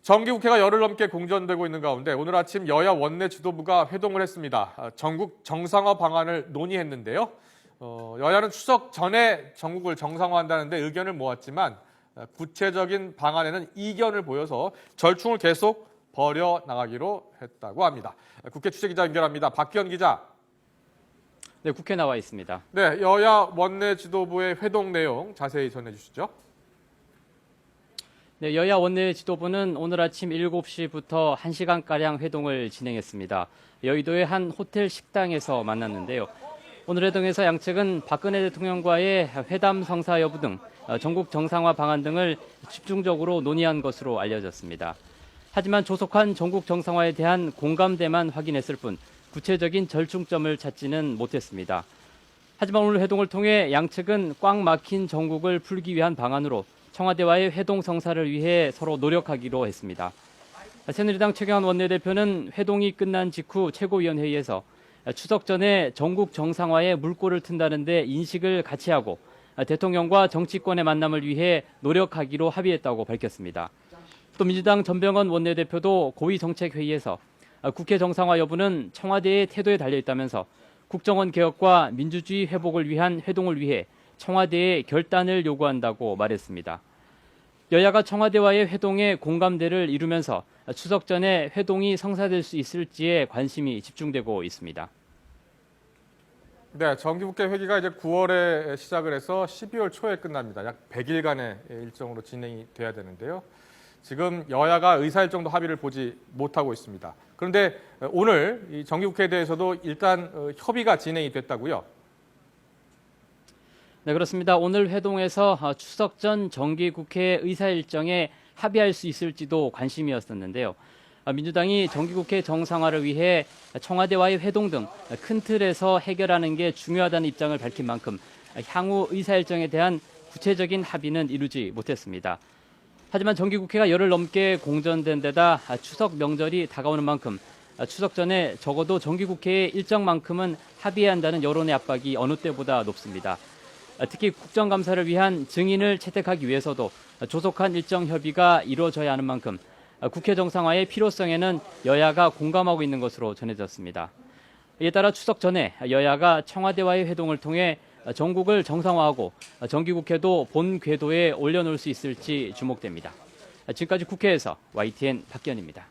정기국회가 열흘 넘게 공전되고 있는 가운데 오늘 아침 여야 원내 지도부가 회동을 했습니다. 전국 정상화 방안을 논의했는데요. 여야는 추석 전에 전국을 정상화한다는데 의견을 모았지만 구체적인 방안에는 이견을 보여서 절충을 계속 벌여나가기로 했다고 합니다. 국회 취재기자 연결합니다. 박기현 기자. 네, 국회 나와 있습니다. 네, 여야 원내 지도부의 회동 내용 자세히 전해주시죠. 네, 여야 원내 지도부는 오늘 아침 7시부터 1시간가량 회동을 진행했습니다. 여의도의 한 호텔 식당에서 만났는데요. 오늘 회동에서 양측은 박근혜 대통령과의 회담 성사 여부 등 전국 정상화 방안 등을 집중적으로 논의한 것으로 알려졌습니다. 하지만 조속한 전국 정상화에 대한 공감대만 확인했을 뿐 구체적인 절충점을 찾지는 못했습니다. 하지만 오늘 회동을 통해 양측은 꽉 막힌 전국을 풀기 위한 방안으로 청와대와의 회동 성사를 위해 서로 노력하기로 했습니다. 새누리당 최경환 원내대표는 회동이 끝난 직후 최고위원회의에서 추석 전에 전국 정상화에 물꼬를 튼다는 데 인식을 같이 하고 대통령과 정치권의 만남을 위해 노력하기로 합의했다고 밝혔습니다. 또 민주당 전병헌 원내대표도 고위정책회의에서 국회 정상화 여부는 청와대의 태도에 달려있다면서 국정원 개혁과 민주주의 회복을 위한 회동을 위해 청와대에 결단을 요구한다고 말했습니다. 여야가 청와대와의 회동에 공감대를 이루면서 추석 전에 회동이 성사될 수 있을지에 관심이 집중되고 있습니다. 네, 정기국회 회기가 이제 9월에 시작을 해서 12월 초에 끝납니다. 약 100일간의 일정으로 진행이 돼야 되는데요. 지금 여야가 의사일정도 합의를 보지 못하고 있습니다. 그런데 오늘 이 정기국회에 대해서도 일단 협의가 진행이 됐다고요? 네, 그렇습니다. 오늘 회동에서 추석 전 정기국회 의사일정에 합의할 수 있을지도 관심이었었는데요. 민주당이 정기국회 정상화를 위해 청와대와의 회동 등 큰 틀에서 해결하는 게 중요하다는 입장을 밝힌 만큼 향후 의사일정에 대한 구체적인 합의는 이루지 못했습니다. 하지만 정기국회가 열흘 넘게 공전된 데다 추석 명절이 다가오는 만큼 추석 전에 적어도 정기국회의 일정만큼은 합의해야 한다는 여론의 압박이 어느 때보다 높습니다. 특히 국정감사를 위한 증인을 채택하기 위해서도 조속한 일정 협의가 이루어져야 하는 만큼 국회 정상화의 필요성에는 여야가 공감하고 있는 것으로 전해졌습니다. 이에 따라 추석 전에 여야가 청와대와의 회동을 통해 전국을 정상화하고 정기국회도 본 궤도에 올려놓을 수 있을지 주목됩니다. 지금까지 국회에서 YTN 박기현입니다.